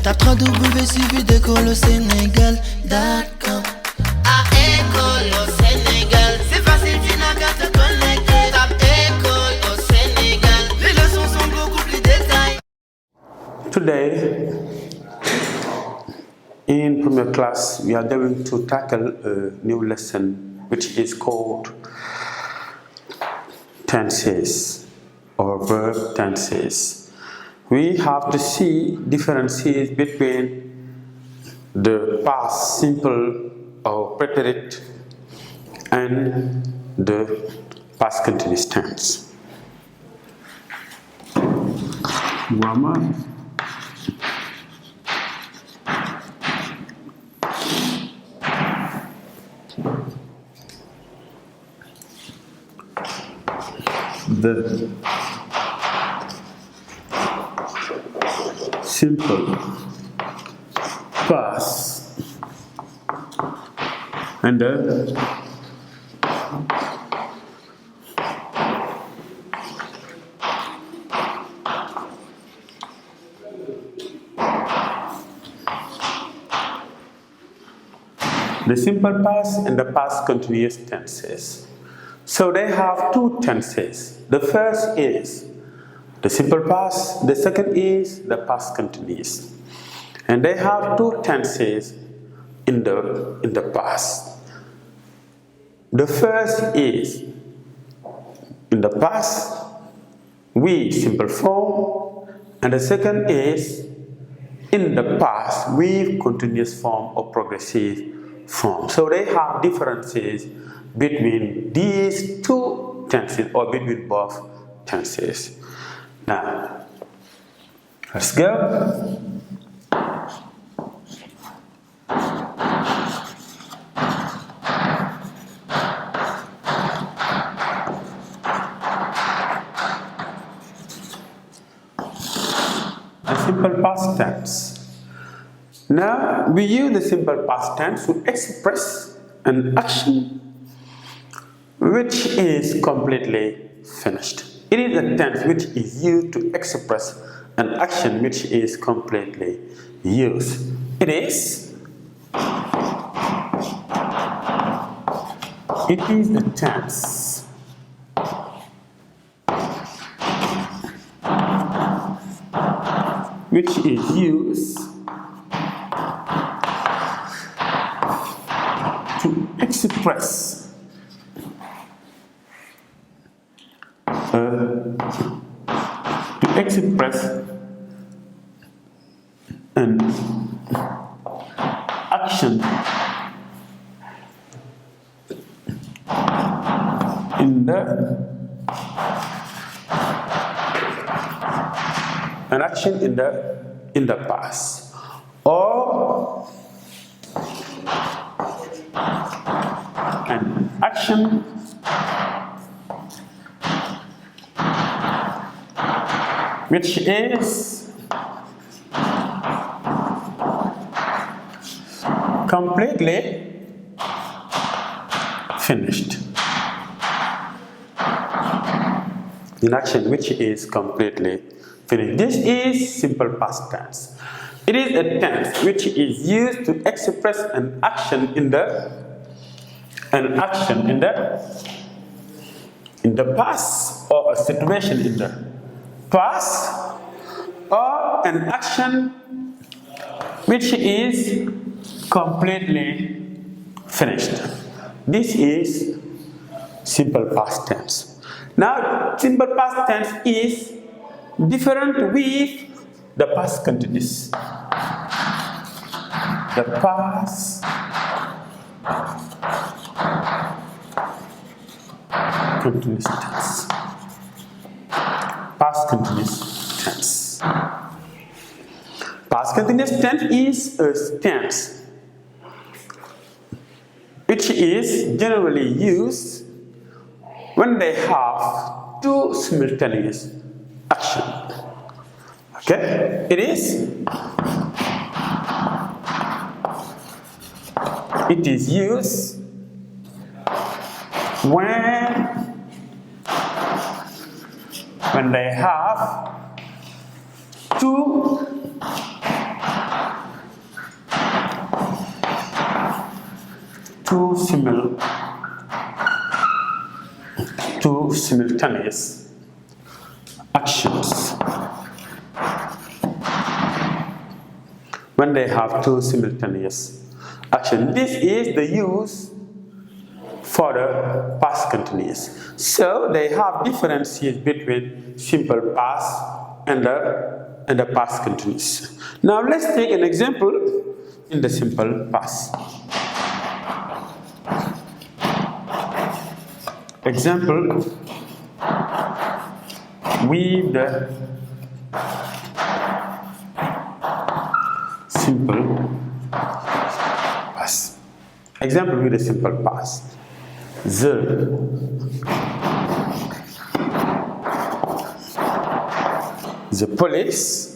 Tape www.suividecolosénégal.com. À École au Sénégal, c'est facile, tu n'as qu'à te connecter. Tape École au Sénégal, les leçons sont beaucoup plus détaillées. Today, in Premier Class, we are going to tackle a new lesson which is called tenses or verb tenses. We have to see differences between the past simple or preterite and the past continuous tense. Grammar. The simple past and the simple past and the past continuous tenses. So they have two tenses. The first is the simple past, the second is the past continuous. And they have two tenses in the past. The first is in the past with simple form, and the second is in the past with continuous form or progressive form. So they have differences between these two tenses or between both tenses. Now, let's go. A simple past tense. Now, we use the simple past tense to express an action which is completely finished. It is a tense which is used to express an action which is completely used. It is the tense which is used to express an action in the past, or an action which is completely finished. An action which is completely finished. This is simple past tense. It is a tense which is used to express an action in the past, or a situation in the past, or an action which is completely finished. This is simple past tense. Now, simple past tense is different with the past continuous. The past continuous tense. Past continuous tense. Past continuous tense is a tense which is generally used when they have two simultaneous actions. Okay? It is used when they have two two simultaneous actions. When they have two simultaneous actions, this is the use for the past continuous. So they have differences between simple past and the past continuous. Now let's take an example in the simple past. Example with the simple past. Example with the simple past. The police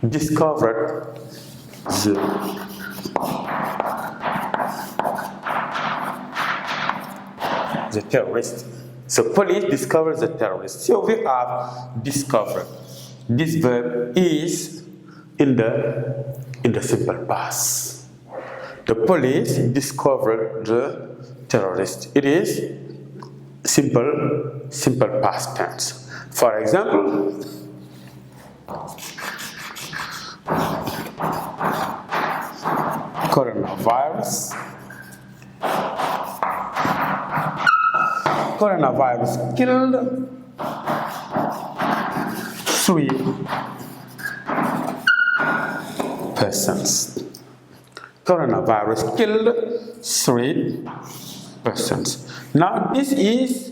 discovered the terrorist. So police discovers the terrorist. So we have discovered. This verb is in the simple past. The police discovered the terrorist. It is simple past tense. For example, coronavirus killed 3 persons. Coronavirus killed 3 persons. Now this is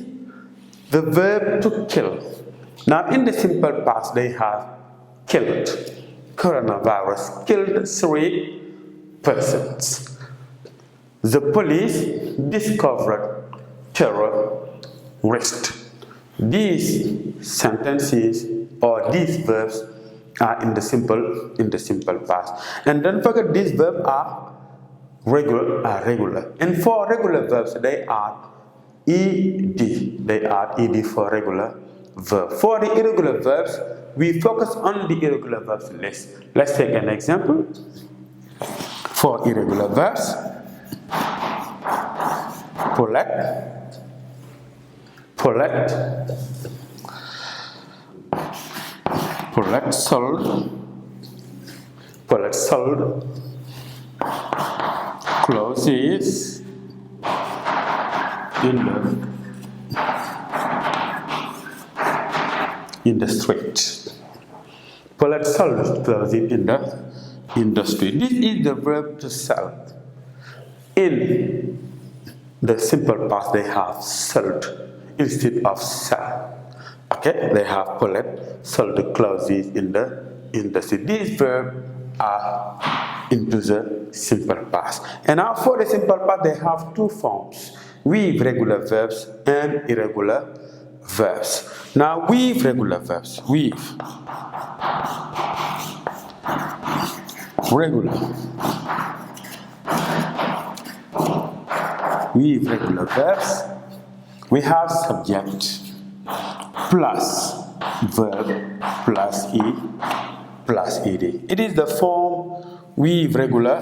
the verb to kill. Now in the simple past they have killed. Coronavirus killed 3 persons. The police discovered terrorist. These sentences or these verbs are in the simple past. And don't forget these verbs are regular. And for regular verbs they are ed. They are ed for regular verb. For the irregular verbs, we focus on the irregular verbs list. Let's take an example. For irregular verbs, Paulette sold clothes in the street. Paulette sold clothes in the street. This is the verb to sell. In the simple past, they have sold instead of sell. Okay, they have Paulette sold the clothes in the street. These verbs are into the simple past. And now for the simple past, they have 2 forms: with regular verbs and irregular verbs. Now with regular verbs, with regular verbs, we have subject plus verb plus ed. It is the form with regular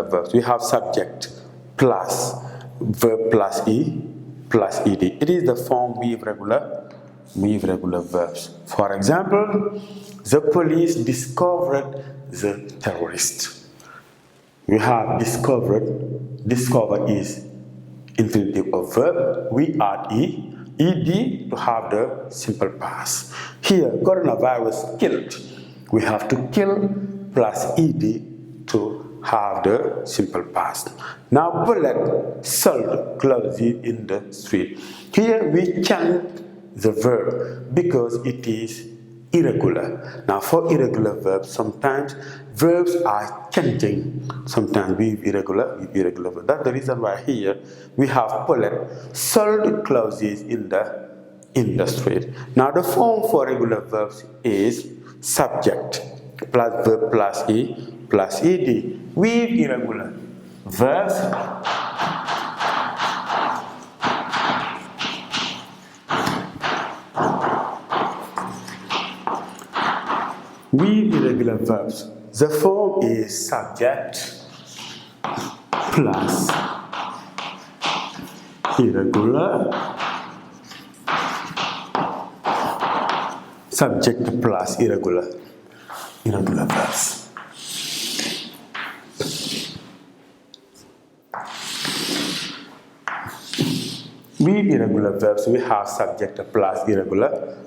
verbs. We have subject plus verb plus ed. It is the form with regular verbs. For example, the police discovered the terrorist. We have discover is infinitive of verb. We add ed to have the simple past. Here, coronavirus killed. We have to kill plus ed to have the simple past. Now, Paulette sold clothes in the street. Here we change the verb because it is irregular. Now, for irregular verbs, sometimes verbs are changing. Sometimes with irregular verbs. That's the reason why here we have Paulette sold clothes in the street. Now, the form for regular verbs is subject plus verb plus ed. With irregular verbs, with irregular verbs. The form is subject plus irregular, subject plus irregular verbs. With irregular verbs, we have subject plus irregular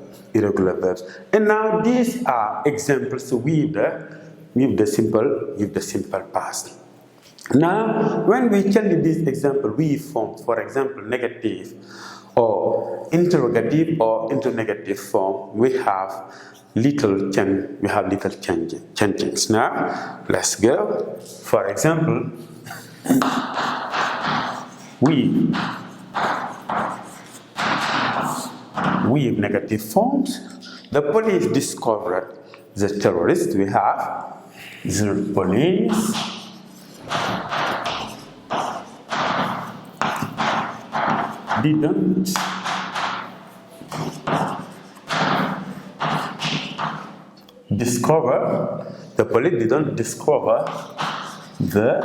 verbs. And now these are examples with the simple past. Now, when we change this example, we form, for example, negative or interrogative or interrogative form. We have little changes. Now, let's go. For example, with negative forms, the police discovered the terrorist. We have the police didn't discover the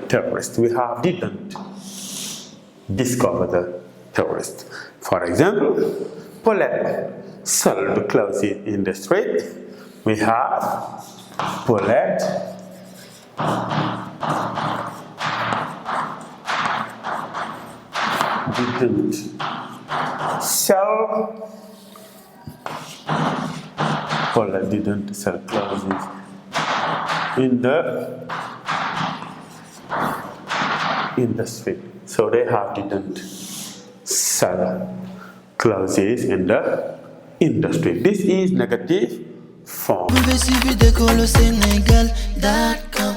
terrorist. We have didn't discover the terrorist. For example, Paulette sold clothes in the street. We have Paulette didn't sell. Paulette didn't sell clothes in the street. So they have didn't sell clothes in the street. This is negative form. Vous suivez d'école au Sénégal.com.